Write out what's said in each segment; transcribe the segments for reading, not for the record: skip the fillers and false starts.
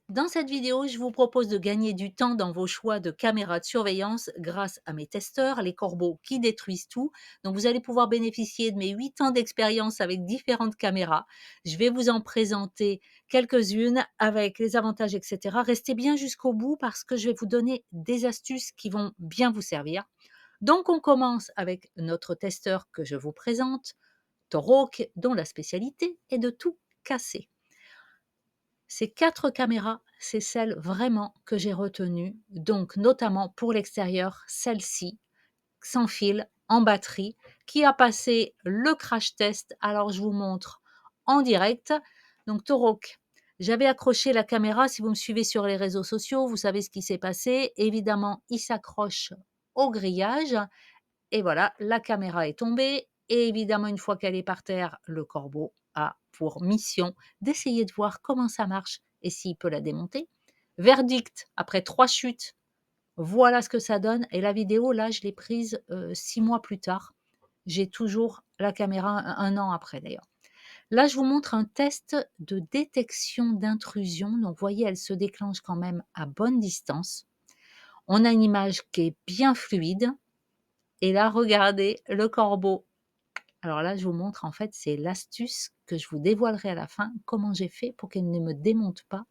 Dans cette vidéo, je vous propose de gagner du temps dans vos choix de caméras de surveillance grâce à mes testeurs, les corbeaux qui détruisent tout. Donc, vous allez pouvoir bénéficier de mes 8 ans d'expérience avec différentes caméras. Je vais vous en présenter quelques-unes avec les avantages, etc. Restez bien jusqu'au bout parce que je vais vous donner des astuces qui vont bien vous servir. Donc, on commence avec notre testeur que je vous présente, Torok, dont la spécialité est de tout casser. Ces 4 caméras, c'est celles vraiment que j'ai retenues, donc notamment pour l'extérieur, celle-ci, sans fil, en batterie, qui a passé le crash test. Alors je vous montre en direct. Donc Torok, j'avais accroché la caméra, si vous me suivez sur les réseaux sociaux, vous savez ce qui s'est passé. Évidemment, il s'accroche au grillage et voilà, la caméra est tombée et évidemment, une fois qu'elle est par terre, le corbeau a pour mission d'essayer de voir comment ça marche et s'il peut la démonter. Verdict, après 3 chutes, voilà ce que ça donne et la vidéo, là, je l'ai prise, 6 mois plus tard. J'ai toujours la caméra, un an après d'ailleurs. Là, je vous montre un test de détection d'intrusion. Donc, vous voyez, elle se déclenche quand même à bonne distance. On a une image qui est bien fluide et là, regardez le corbeau. Alors là, je vous montre, en fait, c'est l'astuce que je vous dévoilerai à la fin, comment j'ai fait pour qu'elle ne me démonte pas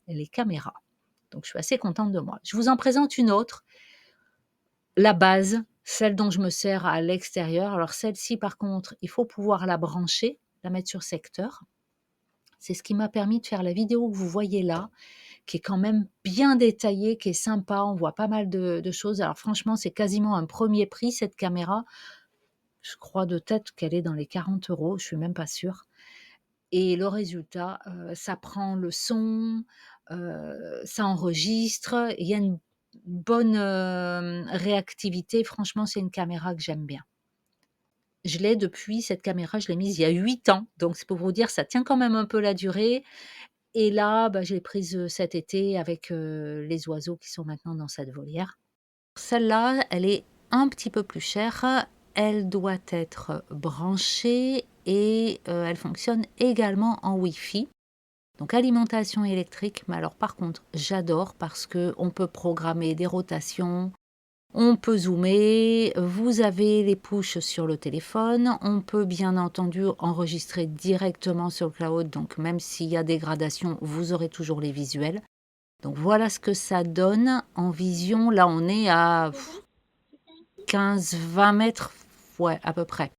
les caméras. Donc, je suis assez contente de moi. Je vous en présente une autre, la base, celle dont je me sers à l'extérieur. Alors, celle-ci, par contre, il faut pouvoir la brancher, la mettre sur secteur. C'est ce qui m'a permis de faire la vidéo que vous voyez là, qui est quand même bien détaillée, qui est sympa. On voit pas mal de choses. Alors, franchement, c'est quasiment un premier prix, cette caméra. Je crois de tête qu'elle est dans les 40 €, je suis même pas sûre et le résultat, ça prend le son, ça enregistre, il y a une bonne, réactivité. Franchement, c'est une caméra que j'aime bien. Je l'ai depuis cette caméra, je l'ai mise il y a 8 ans, donc c'est pour vous dire, ça tient quand même un peu la durée et là, bah, je l'ai prise, cet été avec, les oiseaux qui sont maintenant dans cette volière. Celle-là, elle est un petit peu plus chère. Elle doit être branchée et elle fonctionne également en Wi-Fi. Donc alimentation électrique, mais alors par contre, j'adore parce qu'on peut programmer des rotations, on peut zoomer, vous avez les push sur le téléphone, on peut bien entendu enregistrer directement sur le cloud, donc même s'il y a dégradation, vous aurez toujours les visuels. Donc voilà ce que ça donne en vision. Là, on est à 15-20 mètres, ouais, à peu près.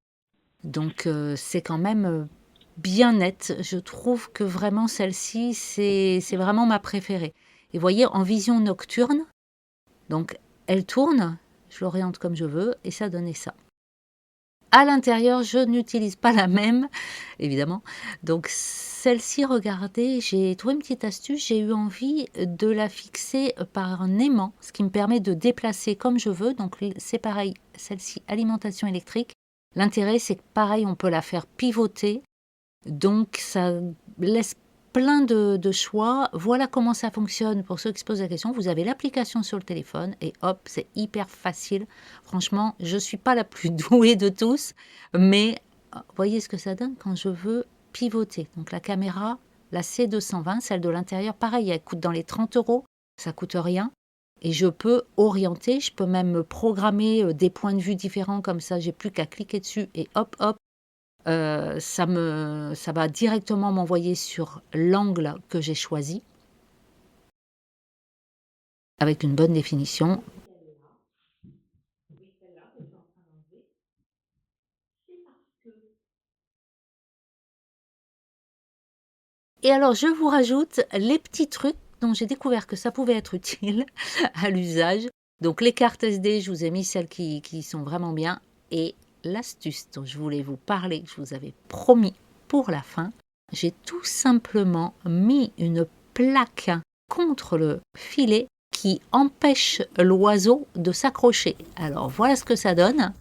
Donc c'est quand même bien net. Je trouve que vraiment celle-ci, c'est vraiment ma préférée. Et vous voyez, en vision nocturne, donc elle tourne, je l'oriente comme je veux, et ça donnait ça. À l'intérieur, je n'utilise pas la même, évidemment. Donc celle-ci, regardez, j'ai trouvé une petite astuce. J'ai eu envie de la fixer par un aimant, ce qui me permet de déplacer comme je veux. Donc c'est pareil, celle-ci, alimentation électrique. L'intérêt, c'est que pareil, on peut la faire pivoter. Donc ça laisse plein de choix. Voilà comment ça fonctionne pour ceux qui se posent la question. Vous avez l'application sur le téléphone et hop, c'est hyper facile. Franchement, je ne suis pas la plus douée de tous, mais voyez ce que ça donne quand je veux pivoter. Donc la caméra, la C220, celle de l'intérieur, pareil, elle coûte dans les 30 €, ça coûte rien. Et je peux orienter, je peux même me programmer des points de vue différents, comme ça, j'ai plus qu'à cliquer dessus et hop, hop, ça va directement m'envoyer sur l'angle que j'ai choisi, avec une bonne définition. Et alors, je vous rajoute les petits trucs dont j'ai découvert que ça pouvait être utile à l'usage. Donc, les cartes SD, je vous ai mis celles qui sont vraiment bien. Et l'astuce dont je voulais vous parler, que je vous avais promis pour la fin, j'ai tout simplement mis une plaque contre le filet qui empêche l'oiseau de s'accrocher. Alors, voilà ce que ça donne.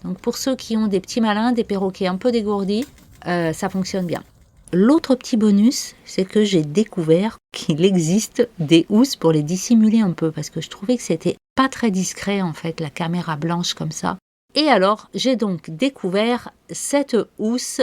Donc, pour ceux qui ont des petits malins, des perroquets un peu dégourdis, ça fonctionne bien. L'autre petit bonus, c'est que j'ai découvert qu'il existe des housses pour les dissimuler un peu, parce que je trouvais que c'était pas très discret en fait, la caméra blanche comme ça. Et alors, j'ai donc découvert cette housse,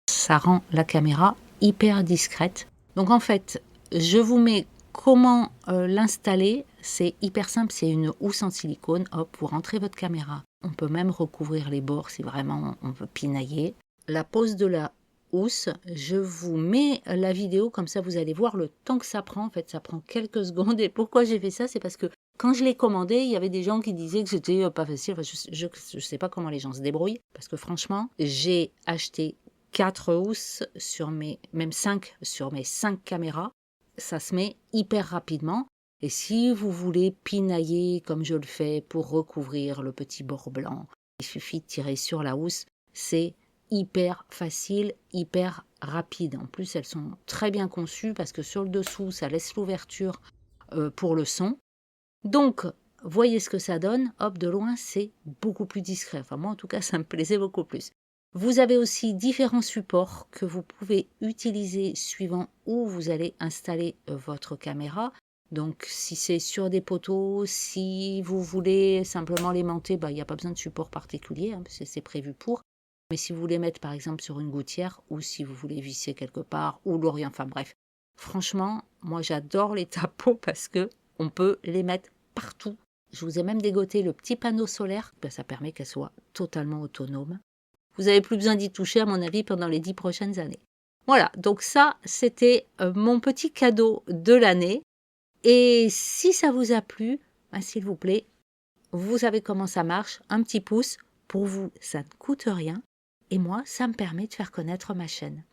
ça rend la caméra hyper discrète. Donc en fait, je vous mets comment l'installer? C'est hyper simple, c'est une housse en silicone. Hop, vous rentrez votre caméra. On peut même recouvrir les bords si vraiment on veut pinailler. La pose de la housse, je vous mets la vidéo, comme ça vous allez voir le temps que ça prend. En fait, ça prend quelques secondes. Et pourquoi j'ai fait ça? C'est parce que quand je l'ai commandé, il y avait des gens qui disaient que c'était pas facile. Enfin, je sais pas comment les gens se débrouillent. Parce que franchement, j'ai acheté 4 housses sur même 5 sur mes 5 caméras. Ça se met hyper rapidement. Et si vous voulez pinailler comme je le fais pour recouvrir le petit bord blanc, il suffit de tirer sur la housse. C'est hyper facile, hyper rapide. En plus, elles sont très bien conçues parce que sur le dessous, ça laisse l'ouverture pour le son. Donc, voyez ce que ça donne. Hop, de loin, c'est beaucoup plus discret. Enfin, moi, en tout cas, ça me plaisait beaucoup plus. Vous avez aussi différents supports que vous pouvez utiliser suivant où vous allez installer votre caméra. Donc, si c'est sur des poteaux, si vous voulez simplement l'aimanter, il n'y a pas besoin de support particulier, parce que c'est prévu pour. Mais si vous voulez mettre, par exemple, sur une gouttière, ou si vous voulez visser quelque part, ou l'orient, enfin bref. Franchement, moi, j'adore les tapeaux parce que on peut les mettre partout. Je vous ai même dégoté le petit panneau solaire, ça permet qu'elle soit totalement autonome. Vous n'avez plus besoin d'y toucher, à mon avis, pendant les 10 prochaines années. Voilà, donc ça, c'était mon petit cadeau de l'année. Et si ça vous a plu, s'il vous plaît, vous savez comment ça marche, un petit pouce. Pour vous, ça ne coûte rien. Et moi, ça me permet de faire connaître ma chaîne.